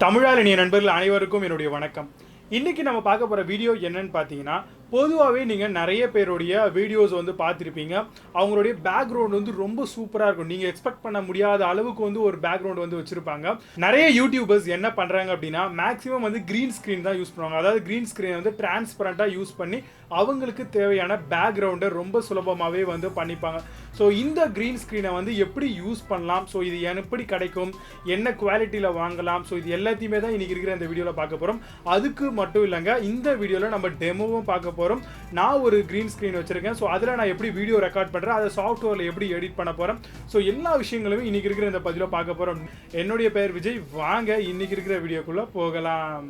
தமிழால் நண்பர்கள் அனைவருக்கும் என்னுடைய வணக்கம். இன்னைக்கு நம்ம பார்க்க போகிற வீடியோ என்னன்னு பார்த்தீங்கன்னா, பொதுவாகவே நீங்கள் நிறைய பேருடைய வீடியோஸ் வந்து பார்த்துருப்பீங்க. அவங்களுடைய பேக்ரவுண்ட் வந்து ரொம்ப சூப்பராக இருக்கும். நீங்கள் எக்ஸ்பெக்ட் பண்ண முடியாத அளவுக்கு வந்து ஒரு பேக்ரவுண்ட் வந்து வச்சுருப்பாங்க. நிறைய யூடியூபர்ஸ் என்ன பண்ணுறாங்க அப்படின்னா, மேக்ஸிமம் வந்து க்ரீன் ஸ்க்ரீன் தான் யூஸ் பண்ணுவாங்க. அதாவது க்ரீன் ஸ்க்ரீனை வந்து டிரான்ஸ்பரண்ட்டாக யூஸ் பண்ணி அவங்களுக்கு தேவையான பேக்ரவுண்டை ரொம்ப சுலபமாகவே வந்து பண்ணிப்பாங்க. ஸோ இந்த க்ரீன் ஸ்க்ரீனை வந்து எப்படி யூஸ் பண்ணலாம், ஸோ இது எப்படி கிடைக்கும், என்ன குவாலிட்டியில் வாங்கலாம், ஸோ இது எல்லாத்தையுமே தான் இன்றைக்கி இருக்கிற இந்த வீடியோவில் பார்க்க போகிறோம். அதுக்கு மட்டும் இல்லைங்க, இந்த வீடியோவில் நம்ம டெமோவும் பார்க்க போகிறோம். நான் ஒரு க்ரீன் ஸ்க்ரீன் வச்சுருக்கேன். ஸோ அதில் நான் எப்படி வீடியோ ரெக்கார்ட் பண்ணுறேன், அதை சாஃப்ட்வேரில் எப்படி எடிட் பண்ண போகிறேன், ஸோ எல்லா விஷயங்களும் இன்றைக்கி இருக்கிற இந்த பதிவில் பார்க்க போகிறோம். என்னுடைய பெயர் விஜய். வாங்க இன்றைக்கி இருக்கிற வீடியோக்குள்ளே போகலாம்.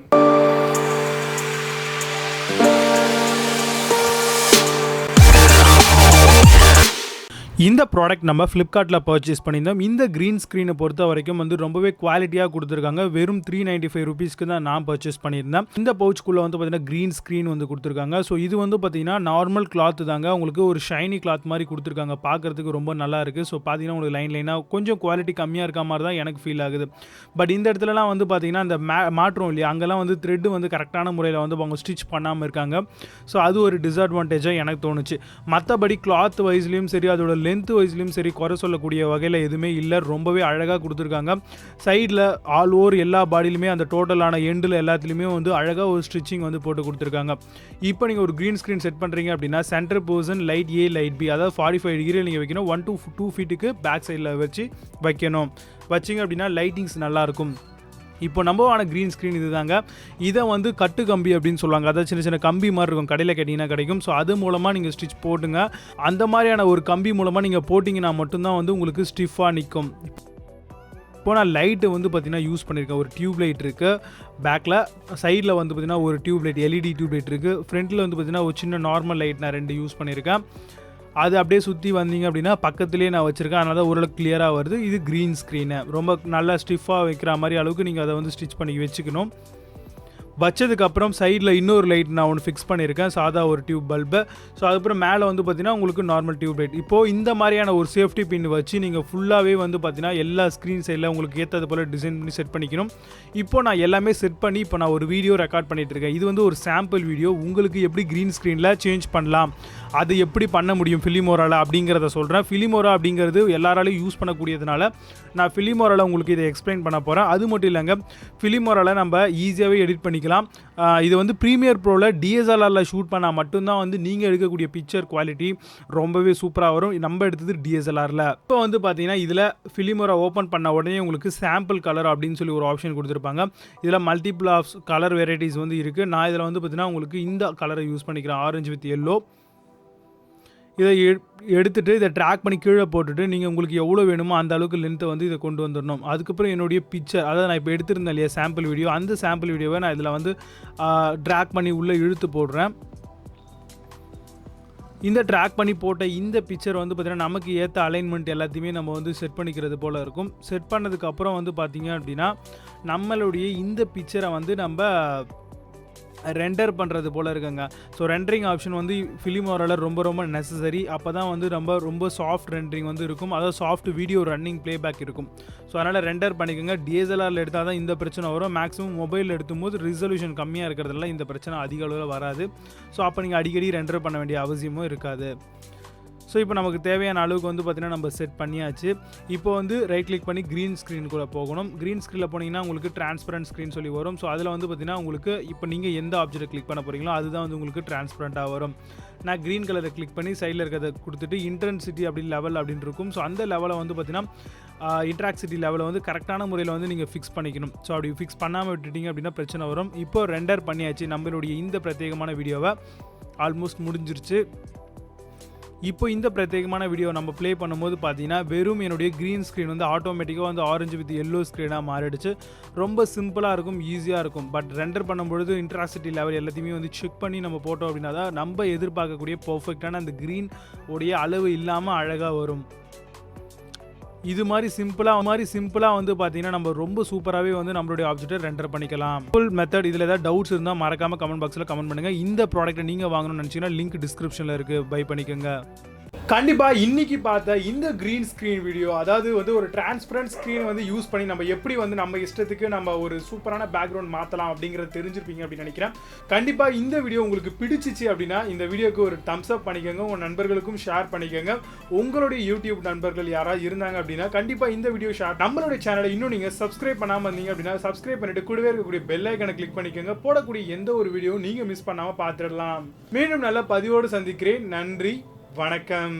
இந்த ப்ராடக்ட் நம்ம ஃப்ளிப்கார்ட்டில் பர்ச்சேஸ் பண்ணியிருந்தோம். இந்த க்ரீன் ஸ்க்ரீனை பொறுத்த வரைக்கும் வந்து ரொம்பவே குவாலிட்டியாக கொடுத்துருக்காங்க. வெறும் 395 ருபீஸ்க்கு தான் நான் பர்ச்சேஸ் பண்ணியிருந்தேன். இந்த பவுச்சுக்குள்ளே வந்து பார்த்தீங்கன்னா க்ரீன் ஸ்க்ரீன் வந்து கொடுத்துருக்காங்க. ஸோ இது வந்து பார்த்தீங்கன்னா நார்மல் கிளாத் தாங்க, உங்களுக்கு ஒரு ஷைனி கிளாத் மாதிரி கொடுத்துருக்காங்க. பார்க்குறதுக்கு ரொம்ப நல்லா இருக்குது. ஸோ பார்த்தீங்கன்னா உங்களுக்கு லைனாக கொஞ்சம் குவாலிட்டி கம்மியாக இருக்க மாதிரி தான் எனக்கு ஃபீல் ஆகுது. பட் இந்த இடத்துலலாம் வந்து பார்த்தீங்கன்னா இந்த மாற்றம் இல்லையா, அங்கெல்லாம் வந்து த்ரெட்டு வந்து கரெக்டான முறையில் வந்து அவங்க ஸ்டிச் பண்ணாமல் இருக்காங்க. ஸோ அது ஒரு டிஸ்அட்வான்டேஜாக எனக்கு தோணுச்சு. மற்றபடி கிளாத் வைஸ்லேயும் சரி, அதோட லென்த் வைஸ்லையும் சரி, குறை சொல்லக்கூடிய வகையில் எதுவுமே இல்லை. ரொம்பவே அழகாக கொடுத்துருக்காங்க. சைடில் ஆல் ஓவர் எல்லா பாடியிலுமே அந்த டோட்டலான எண்டில் எல்லாத்துலேயுமே வந்து அழகாக ஒரு ஸ்டிச்சிங் வந்து போட்டு கொடுத்துருக்காங்க. இப்போ நீங்கள் ஒரு க்ரீன் ஸ்க்ரீன் செட் பண்ணுறீங்க அப்படின்னா சென்டர் போர்ஷன் லைட் ஏ லைட் பி, அதாவது 45 டிகிரியில் நீங்கள் வைக்கணும். 1 to 2 ஃபீட்டுக்கு பேக் சைடில் வச்சு வைக்கணும். வச்சிங்க அப்படின்னா லைட்டிங்ஸ் நல்லாயிருக்கும். இப்போ நம்பவான க்ரீன் ஸ்க்ரீன் இது தாங்க. இதை வந்து கட்டு கம்பி அப்படின்னு சொல்லுவாங்க. அதாவது சின்ன சின்ன கம்பி மாதிரி இருக்கும், கடையில் கேட்டிங்கன்னா கிடைக்கும். ஸோ அது மூலமாக நீங்கள் ஸ்டிச் போட்டுங்க. அந்த மாதிரியான ஒரு கம்பி மூலமாக நீங்கள் போட்டிங்கன்னா மட்டும்தான் வந்து உங்களுக்கு ஸ்டிஃபாக நிற்கும். இப்போ நான் லைட்டு வந்து பார்த்திங்கன்னா யூஸ் பண்ணியிருக்கேன். ஒரு டியூப் லைட் இருக்குது பேக்கில், சைடில் வந்து பார்த்திங்கன்னா ஒரு tube light LED tube light இருக்குது. ஃப்ரண்ட்டில் வந்து பார்த்திங்கன்னா ஒரு சின்ன நார்மல் லைட் நான் 2 யூஸ் பண்ணியிருக்கேன். அது அப்படியே சுற்றி வந்தீங்க அப்படின்னா பக்கத்துலேயே நான் வச்சுருக்கேன். அதனால தான் ஓரளவுக்கு கிளியராக வருது. இது க்ரீன் ஸ்க்ரீனு ரொம்ப நல்லா ஸ்டிஃபாக வைக்கிற மாதிரி அளவுக்கு நீங்கள் அதை வந்து ஸ்டிச் பண்ணி வச்சுக்கணும். வச்சதுக்கப்புறம் சைடில் இன்னொரு லைட் நான் ஒன்று ஃபிக்ஸ் பண்ணியிருக்கேன், சாதா ஒரு டியூப் பல்பு. ஸோ அதுக்கப்புறம் மேலே வந்து பார்த்திங்கன்னா உங்களுக்கு நார்மல் டியூப் லைட். இப்போது இந்த மாதிரியான ஒரு சேஃப்டி பின் வச்சு நீங்கள் ஃபுல்லாகவே வந்து பார்த்திங்கன்னா எல்லா ஸ்க்ரீன் சைடில் உங்களுக்கு ஏற்றது போல் டிசைன் பண்ணி செட் பண்ணிக்கணும். இப்போது நான் எல்லாமே செட் பண்ணி இப்போ நான் ஒரு வீடியோ ரெக்கார்ட் பண்ணிகிட்ருக்கேன். இது வந்து ஒரு சாம்பிள் வீடியோ. உங்களுக்கு எப்படி க்ரீன் ஸ்க்ரீனில் சேஞ்ச் பண்ணலாம், அது எப்படி பண்ண முடியும் ஃபிலிமோராவில் அப்படிங்கிறத சொல்கிறேன். ஃபிலிமோரா அப்படிங்கிறது எல்லாராலையும் யூஸ் பண்ணக்கூடியதுனால நான் ஃபிலிமோராவில் உங்களுக்கு இதை எக்ஸ்பிளைன் பண்ண போகிறேன். அது மட்டும் இல்லைங்க, ஃபிலிமோராவில் நம்ம ஈஸியாகவே எடிட் பண்ணிக்கலாம். இது வந்து ப்ரீமியர் ப்ரோவில் DSLRல ஷூட் பண்ணால் மட்டும்தான் வந்து நீங்கள் எடுக்கக்கூடிய பிக்சர் குவாலிட்டி ரொம்பவே சூப்பராக வரும். நம்ம எடுத்தது DSLRல. இப்போ வந்து பார்த்தீங்கன்னா இதில் ஃபிலிமோரா ஓப்பன் பண்ண உடனே உங்களுக்கு சாம்பிள் கலர் அப்படின்னு சொல்லி ஒரு ஆப்ஷன் கொடுத்துருப்பாங்க. இதில் மல்டிபிள் ஆஃப் கலர் வெரைட்டிஸ் வந்து இருக்குது. நான் இதில் வந்து பார்த்தீங்கன்னா உங்களுக்கு இந்த கலரை யூஸ் பண்ணிக்கிறேன், ஆரஞ்சு வித் எல்லோ. இதை எடுத்துகிட்டு இதை ட்ராக் பண்ணி கீழே போட்டுட்டு நீங்கள் உங்களுக்கு எவ்வளோ வேணுமோ அந்த அளவுக்கு லென்த்தை வந்து இதை கொண்டு வந்துடணும். அதுக்கப்புறம் என்னுடைய பிக்சர், அதாவது நான் இப்போ எடுத்திருந்தேன் இல்லையா சாம்பிள் வீடியோ, அந்த சாம்பிள் வீடியோவை நான் இதில் வந்து ட்ராக் பண்ணி உள்ளே இழுத்து போடுறேன். இந்த ட்ராக் பண்ணி போட்ட இந்த பிக்சர் வந்து பார்த்திங்கன்னா நமக்கு ஏற்ற அலைன்மெண்ட் எல்லாத்தையுமே நம்ம வந்து செட் பண்ணிக்கிறது போல் இருக்கும். செட் பண்ணதுக்கப்புறம் வந்து பார்த்திங்க அப்படின்னா நம்மளுடைய இந்த பிக்சரை வந்து நம்ம ரெண்டர் பண்ணுறது போல் இருக்குங்க. ஸோ ரெண்டரிங் ஆப்ஷன் வந்து ஃபிலிமோராவில் ரொம்ப ரொம்ப நெசசரி. அப்போ தான் வந்து ரொம்ப சாஃப்ட் ரெண்டரிங் வந்து இருக்கும், அதாவது சாஃப்ட் வீடியோ ரன்னிங் ப்ளேபேக் இருக்கும். ஸோ அதனால் ரெண்டர் பண்ணிக்கோங்க. DSLRல எடுத்தால் தான் இந்த பிரச்சனை வரும். மேக்ஸிமம் மொபைலில் எடுக்கும்போது ரிசல்யூஷன் கம்மியாக இருக்கிறதுனால இந்த பிரச்சனை அதிக அளவில் வராது. ஸோ அப்போ நீங்கள் அடிக்கடி ரெண்டர் பண்ண வேண்டிய அவசியமும் இருக்காது. ஸோ இப்போ நமக்கு தேவையான அளவுக்கு வந்து பார்த்திங்கன்னா நம்ம செட் பண்ணியாச்சு. இப்போ வந்து ரைட் கிளிக் பண்ணி க்ரீன் ஸ்க்ரீனுக்குள்ளே போகணும். க்ரீன் ஸ்க்ரீனில் போனீங்கன்னா உங்களுக்கு டிரான்ஸ்பரண்ட் ஸ்க்ரீன் சொல்லி வரும். ஸோ அதில் வந்து பார்த்திங்கன்னா உங்களுக்கு இப்போ நீங்கள் எந்த ஆப்ஜெக்ட்டை கிளிக் பண்ண போகிறீங்களோ அதுதான் வந்து உங்களுக்கு டிரான்ஸ்பரண்ட்டாக வரும். நான் க்ரீன் கலரை கிளிக் பண்ணி சைடில் இருக்கிறத கொடுத்துட்டு இன்டென்சிட்டி அப்படி லெவல் அப்படின்னு இருக்கும். ஸோ அந்த லெவலை வந்து பார்த்திங்கன்னா இன்ட்ராக்சிட்டி லெவலை வந்து கரெக்டான முறையில் வந்து நீங்கள் ஃபிக்ஸ் பண்ணிக்கணும். ஸோ அப்படி ஃபிக்ஸ் பண்ணாமல் விட்டுட்டிங்க அப்படின்னா பிரச்சனை வரும். இப்போ ரெண்டர் பண்ணியாச்சு. நம்மளுடைய இந்த பிரத்யேகமான வீடியோவை ஆல்மோஸ்ட் முடிஞ்சிருச்சு. இப்போ இந்த பிரத்யேகமான வீடியோ நம்ம ப்ளே பண்ணும்போது பார்த்தீங்கன்னா வெறும் என்னுடைய க்ரீன் ஸ்க்ரீன் வந்து ஆட்டோமேட்டிக்காக வந்து ஆரஞ்சு வித் எல்லோ ஸ்க்ரீனாக மாறிடுச்சு. ரொம்ப சிம்பிளாக இருக்கும், ஈஸியாக இருக்கும். பட் ரெண்டர் பண்ணும்பொழுது இன்ட்ராசிட்டி லெவல் எல்லாத்தையுமே வந்து செக் பண்ணி நம்ம போட்டோம் அப்படின்னா தான் நம்ம எதிர்பார்க்கக்கூடிய பர்ஃபெக்டான அந்த க்ரீன் உடைய அளவு இல்லாமல் அழகாக வரும். இது மாதிரி சிம்பிளாக வந்து பார்த்தீங்கன்னா நம்ம ரொம்ப சூப்பராகவே வந்து நம்மளுடைய ஆப்ஜெக்ட்டை ரெண்டர் பண்ணிக்கலாம். Full method. இதில் ஏதாவது டவுட்ஸ் இருந்தால் மறக்காமல் கமெண்ட் பாக்ஸில் கமெண்ட் பண்ணுங்கள். இந்த ப்ராடக்ட்டை நீங்கள் வாங்கணும்னு நினச்சிங்கன்னா லிங்க் டிஸ்கிரிப்ஷனில் இருக்குது, பை பண்ணிக்கோங்க. கண்டிப்பாக இன்றைக்கி பார்த்த இந்த க்ரீன் ஸ்க்ரீன் வீடியோ, அதாவது வந்து ஒரு டிரான்ஸ்பரண்ட் ஸ்க்ரீனை வந்து யூஸ் பண்ணி நம்ம எப்படி வந்து நம்ம இஷ்டத்துக்கு நம்ம ஒரு சூப்பரான பேக்ரவுண்ட் மாற்றலாம் அப்படிங்கிறத தெரிஞ்சிருப்பீங்க அப்படின்னு நினைக்கிறேன். கண்டிப்பாக இந்த வீடியோ உங்களுக்கு பிடிச்சிச்சு அப்படின்னா இந்த வீடியோக்கு ஒரு தம்ஸ் அப் பண்ணிக்கோங்க, உங்கள் நண்பர்களுக்கும் ஷேர் பண்ணிக்கோங்க. உங்களுடைய யூடியூப் நண்பர்கள் யாராவது இருந்தாங்க அப்படின்னா கண்டிப்பாக இந்த வீடியோ ஷேர். நம்மளுடைய சேனலை இன்னும் நீங்கள் சப்ஸ்கிரைப் பண்ணாமல் இருந்தீங்க அப்படின்னா சப்ஸ்கிரைப் பண்ணிட்டு கூடவே இருக்கக்கூடிய பெல் ஐக்கனை கிளிக் பண்ணிக்கோங்க. போடக்கூடிய எந்த ஒரு வீடியோ நீங்கள் மிஸ் பண்ணாமல் பார்த்துடலாம். மீண்டும் நல்ல பதிவோடு சந்திக்கிறேன். நன்றி, வணக்கம்.